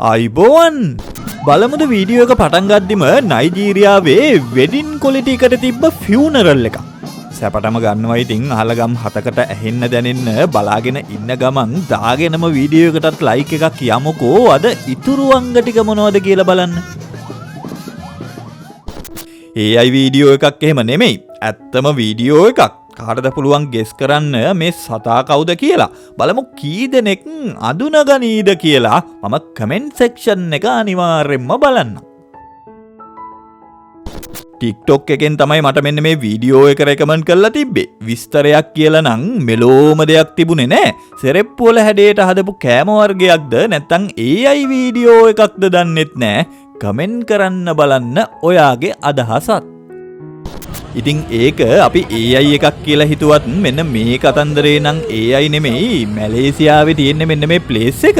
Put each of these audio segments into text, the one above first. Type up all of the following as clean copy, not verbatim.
අයිබෝවන් බලමුද වීඩියෝ එක පටන් ගද්දිම නයිජීරියාවේ වෙඩින් ක්වොලිටි එකට තිබ්බ ෆියුනරල් එක. සැපටම ගන්නවා ඉතින් අහලගම් 7කට ඇහෙන්න දැනෙන්න බලාගෙන ඉන්න ගමන් දාගෙනම වීඩියෝ එකටත් ලයික් එකක් යමුකෝ. අද ඉතුරු අංග ටික මොනවද කියලා බලන්න. AI වීඩියෝ එකක් එහෙම නෙමෙයි. ඇත්තම වීඩියෝ එකක්. කාටද පුළුවන් ගෙස් කරන්න මේ සතා කවුද කියලා? බලමු කී දෙනෙක් අඳුනගනීද කියලා. මම කමෙන්ට් සෙක්ෂන් එක අනිවාර්යෙන්ම බලන්න. TikTok එකෙන් තමයි මට මෙන්න මේ වීඩියෝ එක රෙකමන්ඩ් කරලා තිබ්බේ. විස්තරයක් කියලා නම් මෙලෝම දෙයක් තිබුණේ නෑ. සෙරෙප්පු වල හැඩයට හදපු කෑම වර්ගයක්ද නැත්නම් AI වීඩියෝ එකක්ද දන්නෙත් නෑ. කමෙන්ට් කරන්න බලන්න ඔයාගේ අදහසත්. ඉතින් ඒක අපි AI එකක් කියලා හිතුවත් මෙන්න මේ කතන්දරේ නම් AI නෙමෙයි මැලේසියාවේ තියෙන මෙන්න මේ ප්ලේස් එක.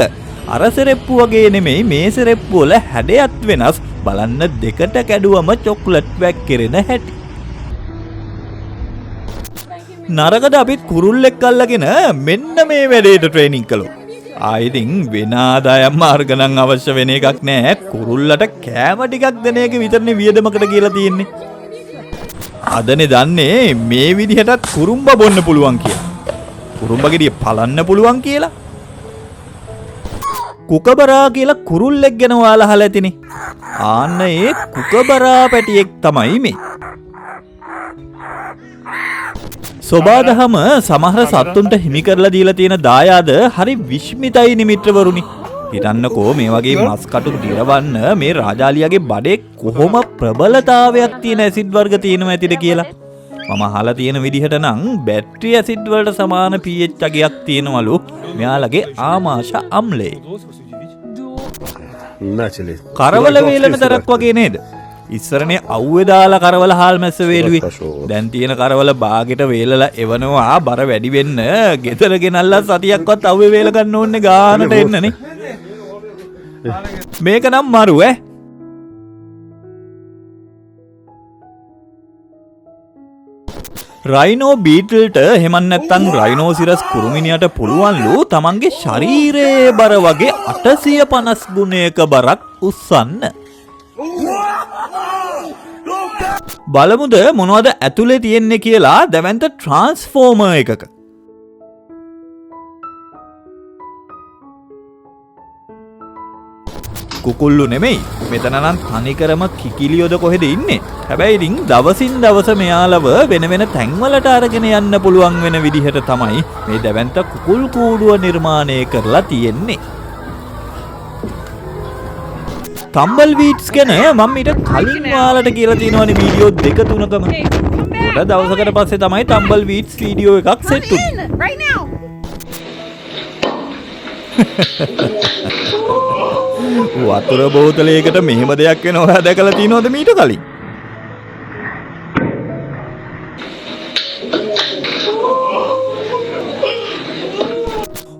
අර සෙරෙප්පු වගේ නෙමෙයි මේ සෙරෙප්පු වල හැඩයත් වෙනස්. බලන්න දෙකට කැඩුවම චොක්ලට් වැක්කිරෙන හැටි. නරකද අපිත් කුරුල්ලෙක් අල්ලගෙන මෙන්න මේ වැඩේට ට්‍රේනින් කළොත්. ආයිතින් වෙන ආදායම් මාර්ග නම් අවශ්‍ය වෙන එකක් නෑ. කුරුල්ලට කෑම ටිකක් දෙන එක විතරනේ වියදමකට කියලා තියෙන්නේ. අදනේ දන්නේ මේ විදිහටත් කුරුම්බ බොන්න පුළුවන් කියලා. කුරුම්බ ගෙඩිය පලන්න පුළුවන් කියලා. කුකබරා කියලා කුරුල්ලෙක් ගැන ඔයාලා අහලා ඇතිනේ. ආන්න ඒ කුකබරා පැටියෙක් තමයි මේ. සෝබාදහම සමහර සත්තුන්ට හිමි කරලා දීලා තියෙන දායාද හරි විශ්මිතයි නිමිත්‍රවරුනි. හිතන්නකෝ මේ වගේ මස් කටු දිරවන්න මේ රාජාලියාගේ බඩේ කොහොම ප්‍රබලතාවයක් තියෙන ඇසිඩ් වර්ග තියෙනව ඇතිද කියලා. මම අහලා තියෙන විදිහට නම් බැටරි ඇසිඩ් වලට සමාන pH අගයක් තියෙනවලු මෙයාලගේ ආමාශ අම්ලයේ. කරවල වේලන තරක් වගේ නේද? ඉස්සරනේ අවුවේ දාලා කරවල හාල් මැස්ස වේලුවේ. දැන් තියෙන කරවල බාගෙට වේලලා එවනවා බර වැඩි වෙන්න. ගෙදර ගෙනල්ලා සතියක්වත් අවුවේ වේල ගන්න ඕනේ ගානට එන්නනේ. මේක නම් මරු ඈ. රයිනෝ බීටල්ට එහෙමත් නැත්නම් රයිනෝසිරස් කුරුමිනියට පුළුවන්ලු තමන්ගේ ශරීරයේ බර වගේ 850 ගුණයක බරක් උස්සන්න. බලමුද මොනවද ඇතුලේ තියෙන්නේ කියලා දැවැන්ත ට්‍රාන්ස්ෆෝමර් එකක. කුකුල්ලු නෙමෙයි. මෙතන නම් තනිකරම කිකිලියොද කොහෙද ඉන්නේ? හැබැයි ඉතින් දවසින් දවස මෙයාලව වෙන වෙන තැන්වලට අරගෙන යන්න පුළුවන් වෙන විදිහට තමයි මේ දැවැන්ත කුකුල් කූඩුව නිර්මාණය කරලා තියෙන්නේ. තම්බල් වීට්ස් ගැන මම ඊට කලින් ඔයාලට කියලා තියෙනවනේ වීඩියෝ 2-3කම. පොඩ දවසකට පස්සේ තමයි තම්බල් වීට්ස් වීඩියෝ එකක් සෙට් උනේ. වතුර බෝතලයකට මෙහෙම දෙයක් වෙන ඔයා දැකලා තියෙනවද මීට කලින්?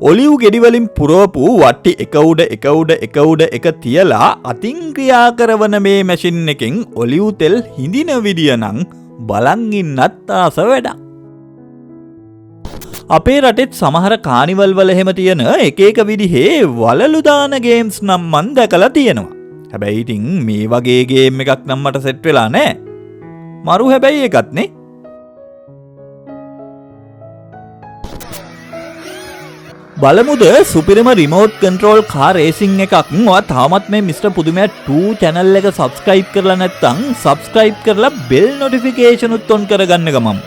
ඔලිව් ගෙඩි වලින් පුරවපු වට්ටි එක උඩ එක තියලා අතින් ක්‍රියා කරන මේ මැෂින් එකෙන් ඔලිව් තෙල් හිඳින විදිය නම් බලන් ඉන්නත් ආස වැඩක්. අපේ රටෙත් සමහර කානිවල් වල එහෙම තියෙන එක එක විදිහේ වලලු දාන ගේම්ස් නම් මන් දැකලා තියෙනවා. හැබැයි ඉතින් මේ වගේ ගේම් එකක් නම් මට සෙට් වෙලා නැහැ. මරු හැබැයි එකත් නේ. බලමුද සුපිරිම රිමෝට් කන්ට්‍රෝල් කාර් රේසින් එකක්. ඔයා තාමත් මේ මිස්ටර් පුදුමයා 2 channel එක subscribe කරලා නැත්නම් subscribe කරලා bell notification උත් on කරගන්න ගමන්.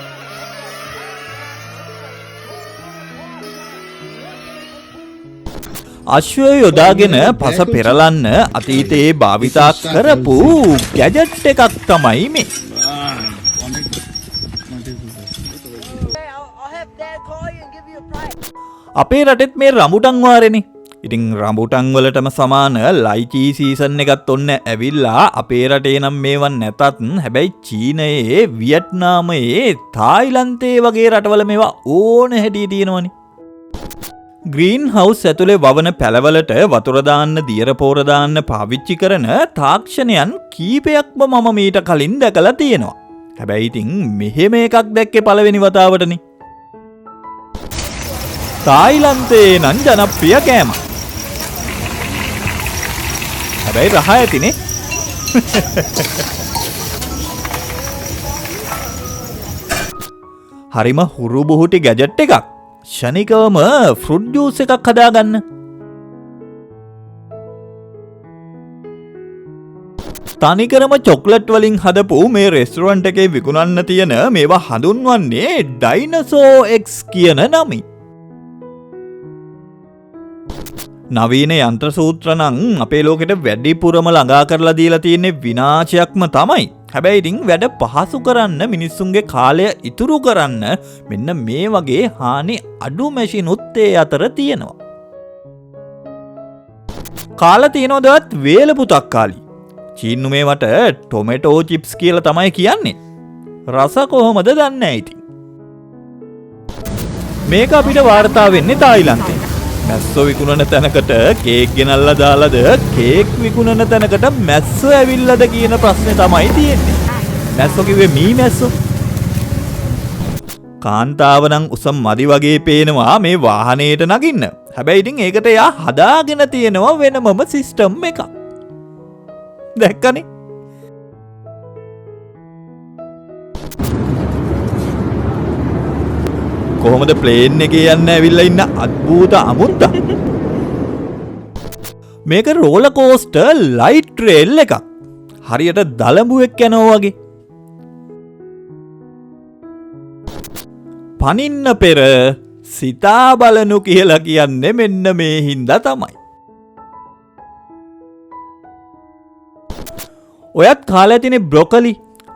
අශ්වය යොදාගෙන පස පෙරලන්න අතීතයේ භාවිතා කරපු ගැජට් එකක් තමයි මේ. අපේ රටෙත් මේ රඹුටන් වාරේනේ. ඉතින් රඹුටන් වලටම සමාන ලයිචි සීසන් එකත් ඔන්න ඇවිල්ලා අපේ රටේ නම් මේවන් නැතත් හැබැයි චීනයේ වියට්නාමයේ තායිලන්තයේ වගේ රටවල මේවා ඕන හැටි තියෙනවනේ. ග්‍රීන් හවුස් ඇතුලේ වවන පැලවලට වතුර දාන්න දියර පෝර දාන්න පාවිච්චි කරන තාක්ෂණයන් කීපයක්ම මම මීට කලින් දැකලා තියෙනවා. හැබැයි ඉතින් මෙහෙම එකක් දැක්කේ පළවෙනි වතාවටනේ. තායිලන්තයේ නම් ජනප්‍රිය කෑමක්. හැබැයි රහ ඇතිනේ. හරිම හුරු බුහුටි ගැජට් එකක්. ෂණිකවම ෆෘට් ජූස් එකක් හදාගන්න. තනිකරම චොක්ලට් වලින් හදපු මේ රෙස්ටොරන්ට් එකේ විකුණන්න තියෙන මේවා හඳුන්වන්නේ ඩයිනසෝ එක්ස් කියන නමින්. නවීන යන්ත්‍ර සූත්‍ර නම් අපේ ලෝකෙට වැඩිපුරම ළඟා කරලා දීලා තියෙන්නේ විනාශයක්ම තමයි. හැබැයි ඉතින් වැඩ පහසු කරන්න මිනිස්සුන්ගේ කාලය ඉතුරු කරන්න මෙන්න මේ වගේ හානි අඩු මැෂිනුත් ඒ අතර තියෙනවා. කාලා තියෙනවදවත් වේලපු තක්කාලි. චීන්නු මේවට ටොමැටෝ චිප්ස් කියලා තමයි කියන්නේ. රස කොහොමද දන්නේ නැහැ ඉතින්. මේක අපිට වාර්තා වෙන්නේ තායිලන්තේ. මැස්සෝ විකුණන තැනකට කේක් ගෙනල්ලා දාලාද කේක් විකුණන තැනකට මැස්සෝ ඇවිල්ලාද කියන ප්‍රශ්නේ තමයි තියෙන්නේ. මැස්සෝ කිව්වේ මී මැස්සෝ. කාන්තාව නම් උස මදි වගේ පේනවා මේ වාහනේට නගින්න. හැබැයි ඉතින් ඒකට එයා හදාගෙන තියෙනවා වෙනමම සිස්ටම් එකක්. දැක්කනේ. කොහොමද ප්ලේන් එකේ යන්න ඇවිල්ලා ඉන්න අద్භූත අමුත්තා. මේක රෝලර් කෝස්ටර් ලයිට් ට්‍රේල් එකක්. හරියට දලඹුවෙක් යනවා වගේ. පනින්න පෙර සිතා බලනු කියලා කියන්නේ මෙන්න මේ හින්දා තමයි. ඔයත් කාලා ඇතිනේ බ්‍රොකොලි.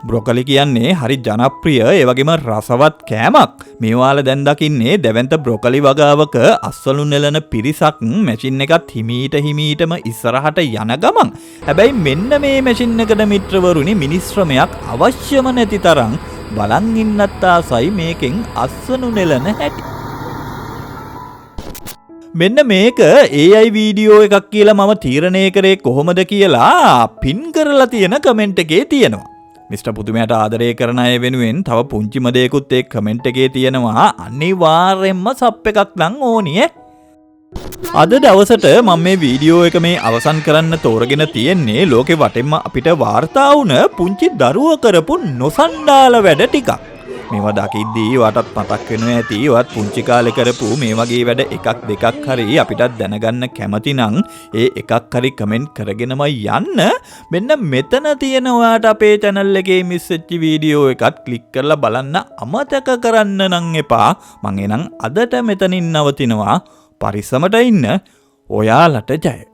බ්‍රොකොලි කියන්නේ හරි ජනප්‍රිය ඒ වගේම රසවත් කෑමක්. මේවාල දැන් දකින්නේ දෙවන්ත බ්‍රොකොලි වගාවක අස්වලු නෙලන පිරිසක් මැෂින් එකත් හිමීටම ඉස්සරහට යන ගමන්. හැබැයි මෙන්න මේ මැෂින් එකට මිත්‍රවරුනි මිනිස් ශ්‍රමයක් අවශ්‍යම නැති තරම් බලන් ඉන්නත් ආසයි මේකෙන් අස්වනු නෙලන හැටි. මෙන්න මේක AI වීඩියෝ එකක් කියලා මම තීරණය කරේ කොහොමද කියලා පින් කරලා තියෙන කමෙන්ට් එකේ තියෙනවා. මිස්ටර් පුදුමයට ආදරය කරන අය වෙනුවෙන් තව පුංචිම දෙයක්ත් ඒ කමෙන්ට් එකේ තියෙනවා. අනිවාර්යෙන්ම සබ් එකක් නම් ඕනියේ. අද දවසට මම මේ වීඩියෝ එක මේ අවසන් කරන්න තෝරගෙන තියෙන්නේ ලෝකෙ වටෙන්ම අපිට වාර්තා වුණ පුංචි දරුවෝ කරපු නොසන්ඩාල වැඩ ටිකක්. මේවා දකිද්දී වටත් මතක් වෙනවා ඇති වත් පුංචි කාලේ කරපු මේ වගේ වැඩ එකක් දෙකක් හරි අපිටත් දැනගන්න කැමති නම් ඒ එකක් හරි කමෙන්ට් කරගෙනම යන්න. මෙන්න මෙතන තියෙන ඔයාට අපේ channel එකේ මිස් වෙච්ච වීඩියෝ එකත් ක්ලික් කරලා බලන්න අමතක කරන්න නම් එපා. මං එනං අදට මෙතනින් නවතිනවා. පරිස්සමට ඉන්න. ඔයාලට ජය.